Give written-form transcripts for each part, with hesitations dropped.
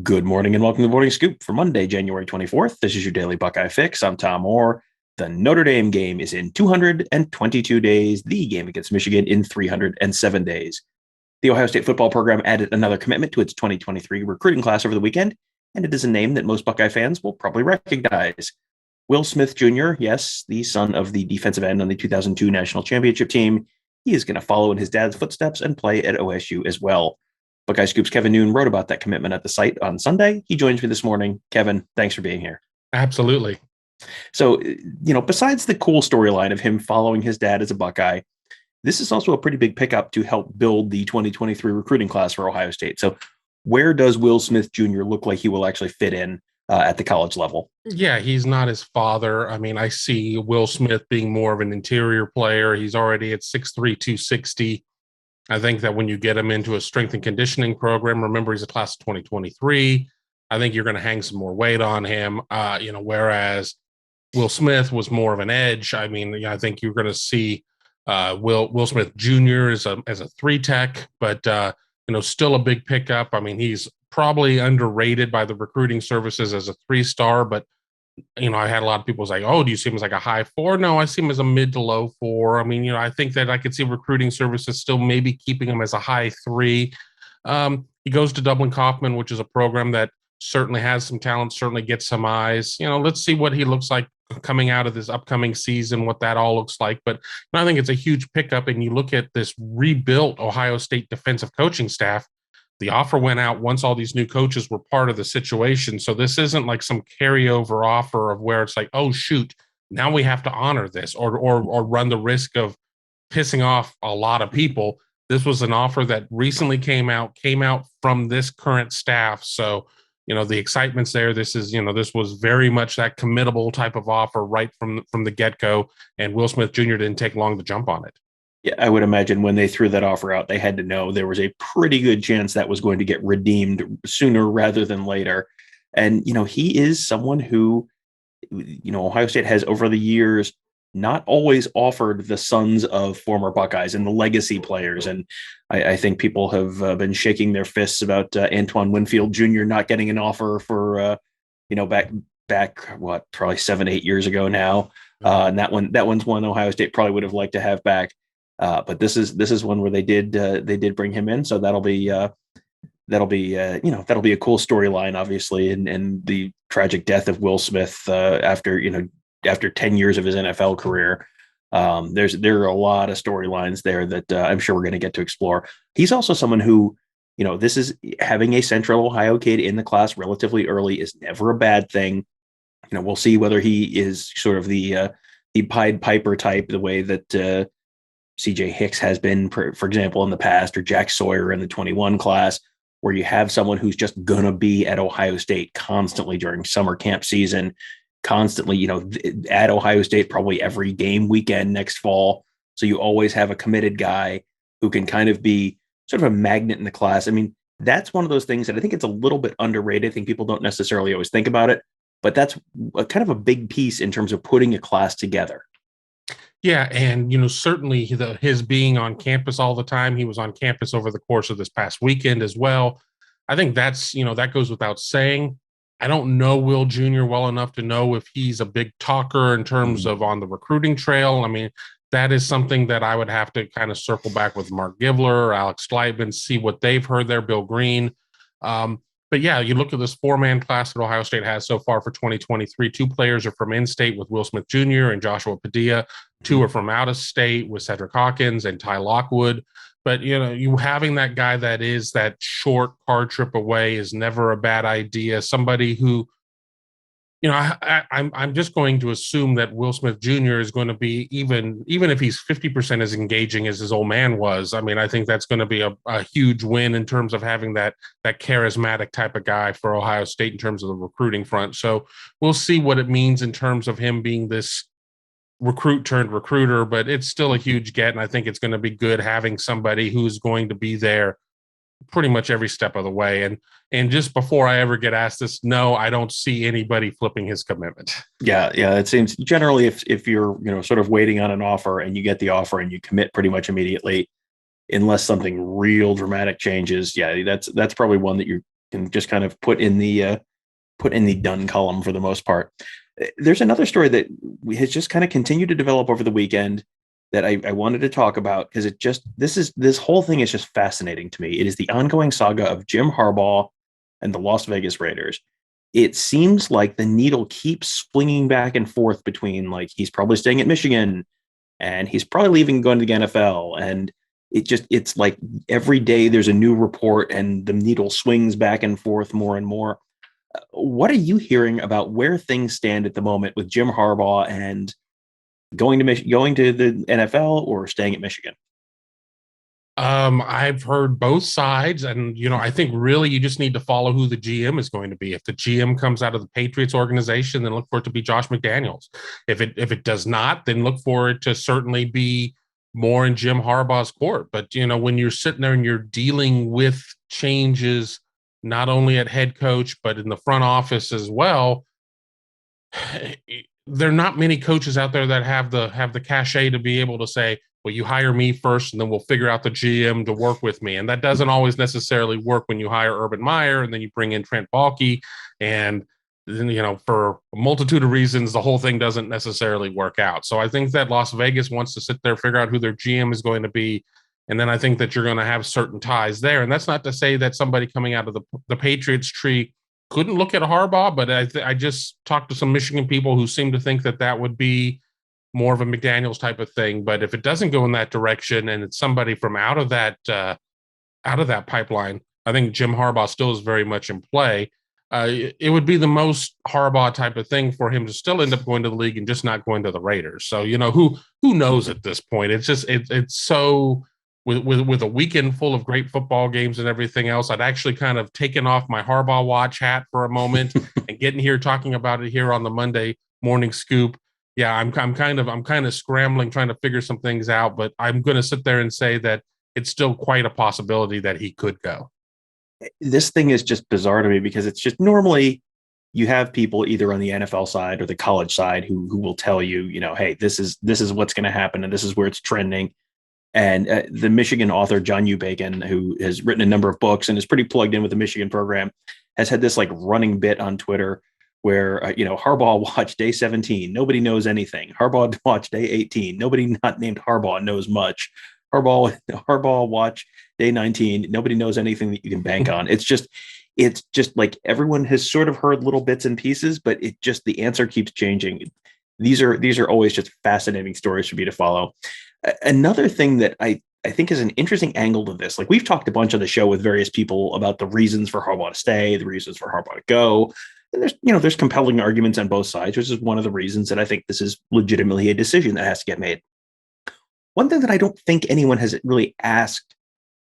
Good morning and welcome to the Morning Scoop for Monday, January 24th. This is your daily Buckeye fix. I'm Tom Orr. The Notre Dame game is in 222 days, the game against Michigan in 307 days. The Ohio State football program added another commitment to its 2023 recruiting class over the weekend, and it is a name that most Buckeye fans will probably recognize. Will Smith Jr., yes, the son of the defensive end on the 2002 national championship team, he is going to follow in his dad's footsteps and play at OSU as well. Buckeye Scoop's Kevin Noon wrote about that commitment at the site on Sunday. He joins me this morning. Kevin, thanks for being here. Absolutely. So, besides the cool storyline of him following his dad as a Buckeye, this is also a pretty big pickup to help build the 2023 recruiting class for Ohio State. So, where does Will Smith Jr. look like he will actually fit in at the college level? Yeah, he's not his father. I mean, I see Will Smith being more of an interior player. He's already at 6'3", 260. I think that when you get him into a strength and conditioning program, remember he's a class of 2023. I think you're going to hang some more weight on him. Whereas Will Smith was more of an edge. I mean, I think you're going to see Will Smith Jr. as a three tech, but still a big pickup. I mean, he's probably underrated by the recruiting services as a 3-star, but I had a lot of people say, "Oh, do you see him as like a high 4?" No, I see him as a mid to low 4. I mean, I think that I could see recruiting services still maybe keeping him as a high 3. He goes to Dublin Kaufman, which is a program that certainly has some talent, certainly gets some eyes. Let's see what he looks like coming out of this upcoming season, what that all looks like. But I think it's a huge pickup. And you look at this rebuilt Ohio State defensive coaching staff. The offer went out once all these new coaches were part of the situation. So this isn't like some carryover offer of where it's like, oh, shoot, now we have to honor this or run the risk of pissing off a lot of people. This was an offer that recently came out from this current staff. So, the excitement's there. This was very much that committable type of offer right from the get-go. And Will Smith Jr. didn't take long to jump on it. Yeah, I would imagine when they threw that offer out, they had to know there was a pretty good chance that was going to get redeemed sooner rather than later. And, he is someone who, Ohio State has over the years not always offered the sons of former Buckeyes and the legacy players. And I think people have been shaking their fists about Antoine Winfield Jr. not getting an offer for, back, probably 7-8 years ago now. And that one's one Ohio State probably would have liked to have back. But this is one where they did bring him in, so that'll be a cool storyline, obviously, and the tragic death of Will Smith after 10 years of his NFL career. There are a lot of storylines there that I'm sure we're going to get to explore. He's also someone who, this is having a Central Ohio kid in the class relatively early is never a bad thing. We'll see whether he is sort of the Pied Piper type, the way that CJ Hicks has been, for example, in the past, or Jack Sawyer in the 21 class, where you have someone who's just going to be at Ohio State constantly during summer camp season, constantly, at Ohio State, probably every game weekend next fall. So you always have a committed guy who can kind of be sort of a magnet in the class. I mean, that's one of those things that I think it's a little bit underrated. I think people don't necessarily always think about it, but that's kind of a big piece in terms of putting a class together. Yeah, and certainly his being on campus all the time. He was on campus over the course of this past weekend as well. I think that's that goes without saying. I don't know Will Jr. well enough to know if he's a big talker in terms of on the recruiting trail. I mean, that is something that I would have to kind of circle back with Mark Givler, Alex Gleitman, see what they've heard there, Bill Green. But yeah, you look at this 4-man class that Ohio State has so far for 2023. 2 players are from in-state with Will Smith Jr. and Joshua Padilla. 2 are from out of state with Cedric Hawkins and Ty Lockwood. But, you having that guy that is that short car trip away is never a bad idea. Somebody who, I'm just going to assume that Will Smith Jr. is going to be even if he's 50% as engaging as his old man was. I mean, I think that's going to be a huge win in terms of having that charismatic type of guy for Ohio State in terms of the recruiting front. So we'll see what it means in terms of him being this recruit turned recruiter, but it's still a huge get. And I think it's going to be good having somebody who's going to be there pretty much every step of the way. And just before I ever get asked this, no, I don't see anybody flipping his commitment. Yeah. It seems generally if you're sort of waiting on an offer and you get the offer and you commit pretty much immediately, unless something real dramatic changes, yeah, that's probably one that you're can just kind of put in the done column for the most part. There's another story that has just kind of continued to develop over the weekend that I wanted to talk about because this whole thing is just fascinating to me. It is the ongoing saga of Jim Harbaugh and the Las Vegas Raiders. It seems like the needle keeps swinging back and forth between like he's probably staying at Michigan and he's probably leaving and going to the NFL. And it's like every day there's a new report and the needle swings back and forth more and more. What are you hearing about where things stand at the moment with Jim Harbaugh and going to the NFL or staying at Michigan? I've heard both sides, and I think really you just need to follow who the GM is going to be. If the GM comes out of the Patriots organization, then look for it to be Josh McDaniels. If it does not, then look for it to certainly be more in Jim Harbaugh's court. But when you're sitting there and you're dealing with changes not only at head coach but in the front office as well, there are not many coaches out there that have the cachet to be able to say, well, you hire me first and then we'll figure out the GM to work with me. And that doesn't always necessarily work when you hire Urban Meyer and then you bring in Trent Baalke. And then, for a multitude of reasons, the whole thing doesn't necessarily work out. So I think that Las Vegas wants to sit there, figure out who their GM is going to be. And then I think that you're going to have certain ties there. And that's not to say that somebody coming out of the Patriots tree couldn't look at Harbaugh, but I just talked to some Michigan people who seem to think that would be more of a McDaniels type of thing. But if it doesn't go in that direction and it's somebody from out of that pipeline, I think Jim Harbaugh still is very much in play. It would be the most Harbaugh type of thing for him to still end up going to the league and just not going to the Raiders. So, who knows at this point? It's just, it's so with a weekend full of great football games and everything else, I'd actually kind of taken off my Harbaugh watch hat for a moment and getting here talking about it here on the Monday morning scoop. Yeah, I'm kind of scrambling, trying to figure some things out, but I'm going to sit there and say that it's still quite a possibility that he could go. This thing is just bizarre to me because it's just normally you have people either on the NFL side or the college side who will tell you, hey, this is what's going to happen and this is where it's trending. And the Michigan author, John U. Bacon, who has written a number of books and is pretty plugged in with the Michigan program, has had this like running bit on Twitter where, Harbaugh watched day 17. Nobody knows anything. Harbaugh watched day 18. Nobody not named Harbaugh knows much. Harbaugh watch day 19. Nobody knows anything that you can bank on. It's just like everyone has sort of heard little bits and pieces, but the answer keeps changing. These are always just fascinating stories for me to follow. Another thing that I think is an interesting angle to this, like we've talked a bunch on the show with various people about the reasons for Harbaugh to stay, the reasons for Harbaugh to go. And there's compelling arguments on both sides, which is one of the reasons that I think this is legitimately a decision that has to get made. One thing that I don't think anyone has really asked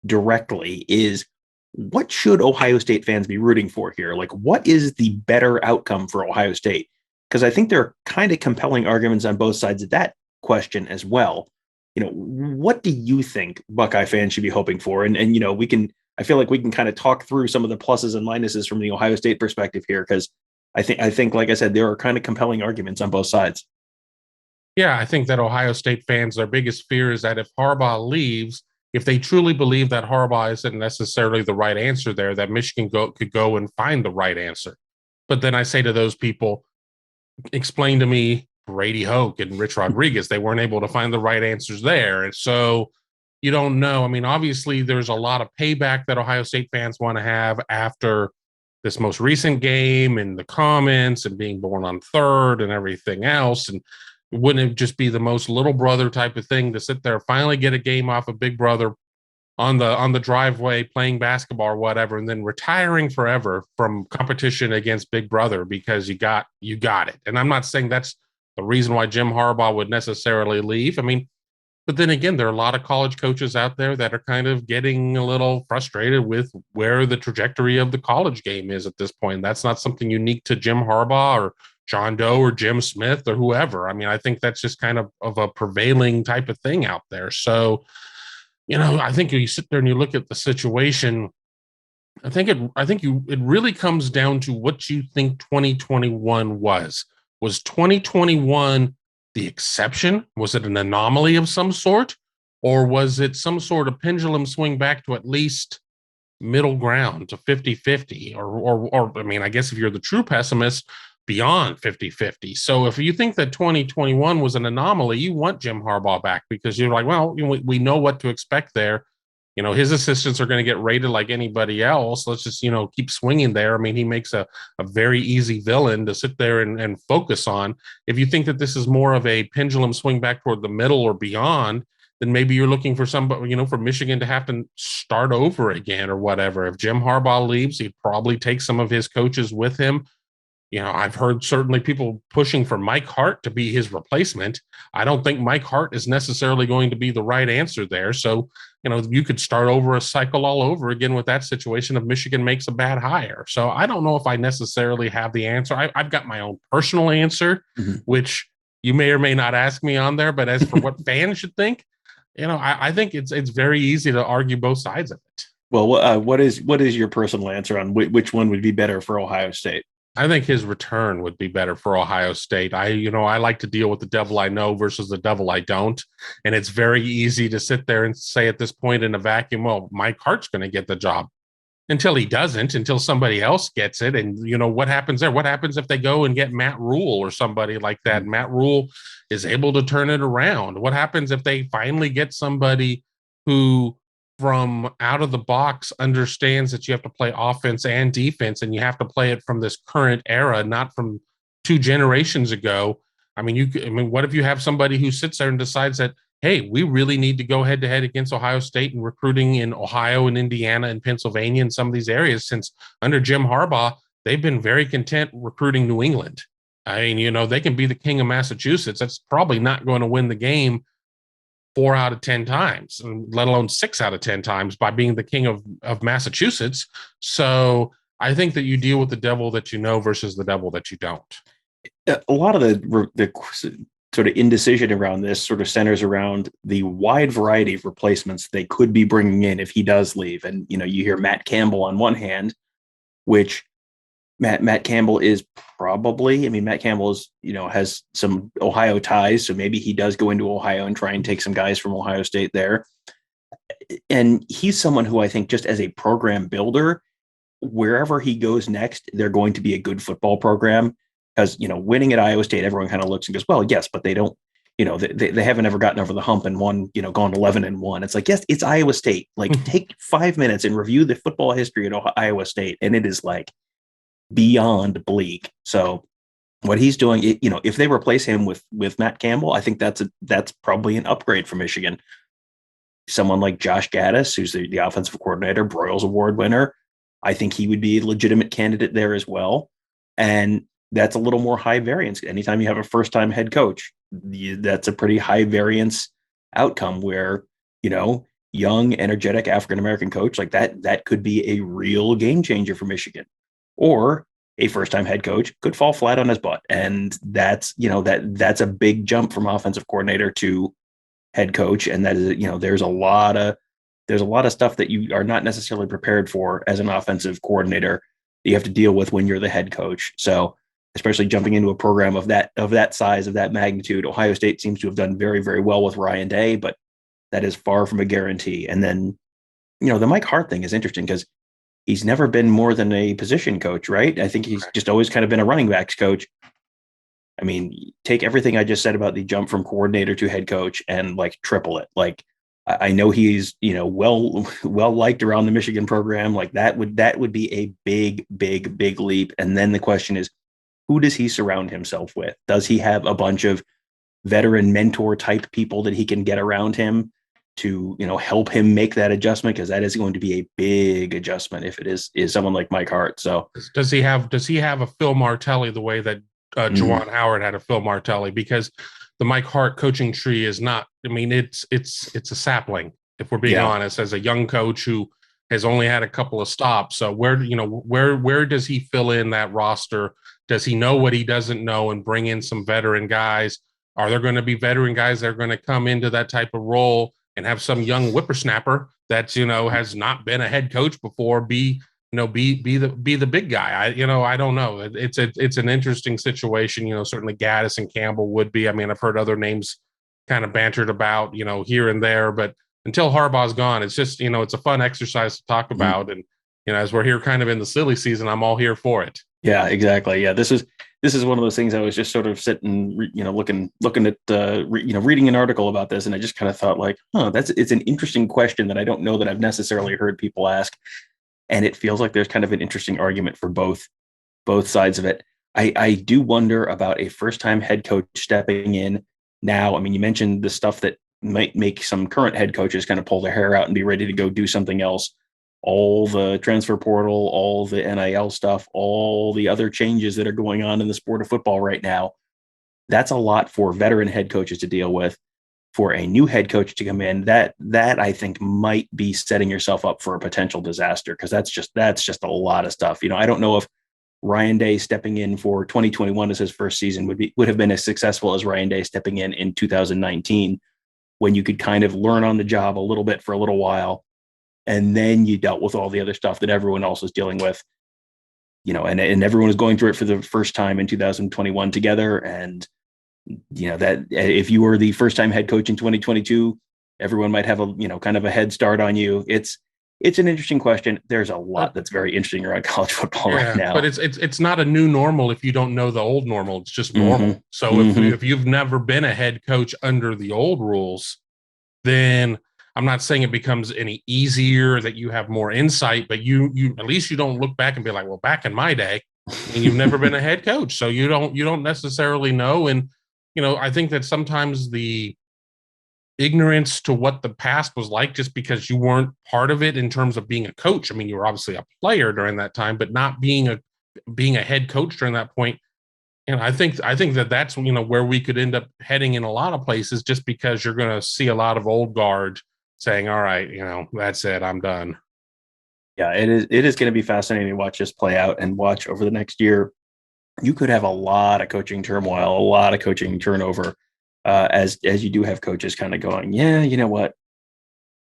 directly is what should Ohio State fans be rooting for here? Like, what is the better outcome for Ohio State? Because I think there are kind of compelling arguments on both sides of that question as well. What do you think Buckeye fans should be hoping for? And I feel like we can kind of talk through some of the pluses and minuses from the Ohio State perspective here, because I think, like I said, there are kind of compelling arguments on both sides. Yeah, I think that Ohio State fans, their biggest fear is that if Harbaugh leaves, if they truly believe that Harbaugh isn't necessarily the right answer there, that Michigan could go and find the right answer. But then I say to those people, explain to me Brady Hoke and Rich Rodriguez. They weren't able to find the right answers there. And so you don't know. I mean, obviously, there's a lot of payback that Ohio State fans want to have after this most recent game and the comments and being born on third and everything else. And wouldn't it just be the most little brother type of thing to sit there, finally get a game off of Big Brother on the driveway playing basketball or whatever, and then retiring forever from competition against Big Brother because you got it. And I'm not saying that's the reason why Jim Harbaugh would necessarily leave. I mean, but then again, there are a lot of college coaches out there that are kind of getting a little frustrated with where the trajectory of the college game is at this point. That's not something unique to Jim Harbaugh or John Doe or Jim Smith or whoever. I mean, I think that's just kind of a prevailing type of thing out there. So, I think you sit there and you look at the situation. It really comes down to what you think 2021 was. Was 2021 the exception? Was it an anomaly of some sort? Or was it some sort of pendulum swing back to at least middle ground to 50-50, or I mean, I guess if you're the true pessimist, beyond 50-50. So if you think that 2021 was an anomaly, you want Jim Harbaugh back because you're like, well, we know what to expect there. His assistants are going to get rated like anybody else. Let's just, keep swinging there. I mean, he makes a very easy villain to sit there and focus on. If you think that this is more of a pendulum swing back toward the middle or beyond, then maybe you're looking for somebody, for Michigan to have to start over again or whatever. If Jim Harbaugh leaves, he'd probably take some of his coaches with him. I've heard certainly people pushing for Mike Hart to be his replacement. I don't think Mike Hart is necessarily going to be the right answer there. So, you could start over a cycle all over again with that situation if Michigan makes a bad hire. So I don't know if I necessarily have the answer. I've got my own personal answer, which you may or may not ask me on there. But as for what fans should think, I think it's very easy to argue both sides of it. Well, what is your personal answer on which one would be better for Ohio State? I think his return would be better for Ohio State. I like to deal with the devil I know versus the devil I don't. And it's very easy to sit there and say at this point in a vacuum, well, Mike Hart's going to get the job until he doesn't, until somebody else gets it. And what happens there? What happens if they go and get Matt Rule or somebody like that? Matt Rule is able to turn it around. What happens if they finally get somebody who from out of the box understands that you have to play offense and defense and you have to play it from this current era, not from 2 generations ago? I mean, what if you have somebody who sits there and decides that, hey, we really need to go head to head against Ohio State and recruiting in Ohio and Indiana and Pennsylvania and some of these areas, since under Jim Harbaugh, they've been very content recruiting New England. I mean, they can be the king of Massachusetts. That's probably not going to win the game 4 out of 10 times, let alone 6 out of 10 times by being the king of Massachusetts. So I think that you deal with the devil that you know versus the devil that you don't. A lot of the sort of indecision around this sort of centers around the wide variety of replacements they could be bringing in if he does leave. And, you hear Matt Campbell on one hand, which Matt Campbell is probably, Matt Campbell is, has some Ohio ties. So maybe he does go into Ohio and try and take some guys from Ohio State there. And he's someone who I think just as a program builder, wherever he goes next, they're going to be a good football program. Because, winning at Iowa State, everyone kind of looks and goes, well, yes, but they don't, they haven't ever gotten over the hump and won, gone 11-1. It's like, yes, it's Iowa State. Like, take 5 minutes and review the football history at Iowa State. And it is like beyond bleak. So what he's doing, if they replace him with Matt Campbell, I think that's probably an upgrade for Michigan. Someone like Josh Gaddis, who's the offensive coordinator, Broyles Award winner, I think he would be a legitimate candidate there as well. And that's a little more high variance. Anytime you have a first-time head coach, that's a pretty high variance outcome where, young, energetic African-American coach like that could be a real game changer for Michigan. Or a first-time head coach could fall flat on his butt. And that's a big jump from offensive coordinator to head coach. And that is, there's a lot of stuff that you are not necessarily prepared for as an offensive coordinator that you have to deal with when you're the head coach. So especially jumping into a program of that size, of that magnitude, Ohio State seems to have done very, very well with Ryan Day, but that is far from a guarantee. And then, the Mike Hart thing is interesting because he's never been more than a position coach, right? I think he's just always kind of been a running backs coach. I mean, take everything I just said about the jump from coordinator to head coach and like triple it. Like, I know he's, well liked around the Michigan program. Like that would be a big, big, big leap. And then the question is, who does he surround himself with? Does he have a bunch of veteran mentor type people that he can get around him to, help him make that adjustment? Because that is going to be a big adjustment if it is someone like Mike Hart. So does he have a Phil Martelli the way that Juwan Howard had a Phil Martelli? Because the Mike Hart coaching tree is not, it's a sapling, if we're being honest, as a young coach who has only had a couple of stops. So where does he fill in that roster? Does he know what he doesn't know and bring in some veteran guys? Are there going to be veteran guys that are going to come into that type of role and have some young whippersnapper that, has not been a head coach before be the big guy? I don't know. It's an interesting situation. Certainly Gaddis and Campbell would be. I've heard other names kind of bantered about, here and there, but until Harbaugh's gone, it's just, it's a fun exercise to talk about. And, as we're here kind of in the silly season, I'm all here for it. Yeah, exactly. Yeah, this is one of those things I was just sort of sitting, looking at, reading an article about this, and I just kind of thought like, it's an interesting question that I don't know that I've necessarily heard people ask, and it feels like there's kind of an interesting argument for both sides of it. I do wonder about a first-time head coach stepping in now. I mean, you mentioned the stuff that might make some current head coaches kind of pull their hair out and be ready to go do something else. All the transfer portal, all the NIL stuff, all the other changes that are going on in the sport of football right now. That's a lot for veteran head coaches to deal with. For a new head coach to come in, that I think might be setting yourself up for a potential disaster, because that's just a lot of stuff. I don't know if Ryan Day stepping in for 2021 as his first season would have been as successful as Ryan Day stepping in 2019, when you could kind of learn on the job a little bit for a little while, and then you dealt with all the other stuff that everyone else was dealing with, and everyone was going through it for the first time in 2021 together. And, that if you were the first time head coach in 2022, everyone might have kind of a head start on you. It's an interesting question. There's a lot that's very interesting around college football right now. But it's not a new normal if you don't know the old normal. It's just normal. So if you've never been a head coach under the old rules, then I'm not saying it becomes any easier, that you have more insight, but you at least you don't look back and be like, well, back in my day, and you've never been a head coach, so you don't necessarily know. And I think that sometimes the ignorance to what the past was like, just because you weren't part of it in terms of being a coach. I mean, you were obviously a player during that time, but not being a head coach during that point. And I think that's where we could end up heading in a lot of places, just because you're going to see a lot of old guard saying, all right, that's it, I'm done. Yeah, it is going to be fascinating to watch this play out, and watch over the next year. You could have a lot of coaching turmoil, a lot of coaching turnover, as you do have coaches kind of going, yeah, you know what,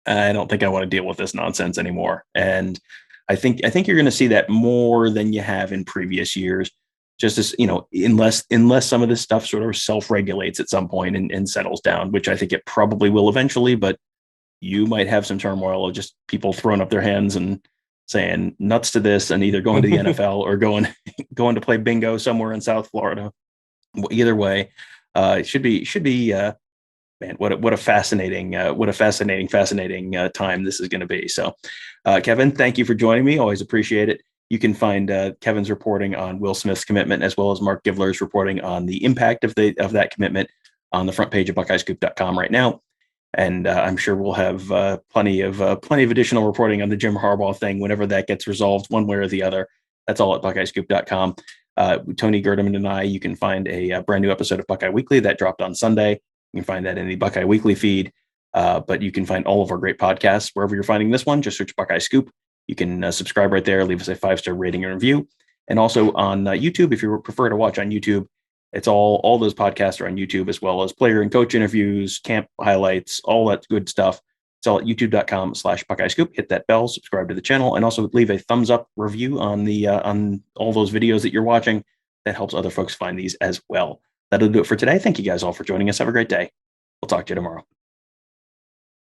I don't think I want to deal with this nonsense anymore. And I think you're going to see that more than you have in previous years. Just as, unless some of this stuff sort of self-regulates at some point and settles down, which I think it probably will eventually, but you might have some turmoil of just people throwing up their hands and saying nuts to this, and either going to the NFL or going to play bingo somewhere in South Florida. Either way, it should be man, what a fascinating time this is going to be. So, Kevin, thank you for joining me. Always appreciate it. You can find Kevin's reporting on Will Smith's commitment, as well as Mark Givler's reporting on the impact of that commitment, on the front page of BuckeyeScoop.com right now. And I'm sure we'll have plenty of additional reporting on the Jim Harbaugh thing whenever that gets resolved one way or the other. That's all at BuckeyeScoop.com. Tony Gerdeman and I, you can find a brand new episode of Buckeye Weekly that dropped on Sunday. You can find that in the Buckeye Weekly feed. But you can find all of our great podcasts wherever you're finding this one. Just search Buckeye Scoop. You can subscribe right there, leave us a 5-star rating and review. And also on YouTube, if you prefer to watch on YouTube, it's all those podcasts are on YouTube, as well as player and coach interviews, camp highlights, all that good stuff. It's all at youtube.com/Buckeye Scoop. Hit that bell, subscribe to the channel, and also leave a thumbs up review on on all those videos that you're watching. That helps other folks find these as well. That'll do it for today. Thank you guys all for joining us. Have a great day. We'll talk to you tomorrow.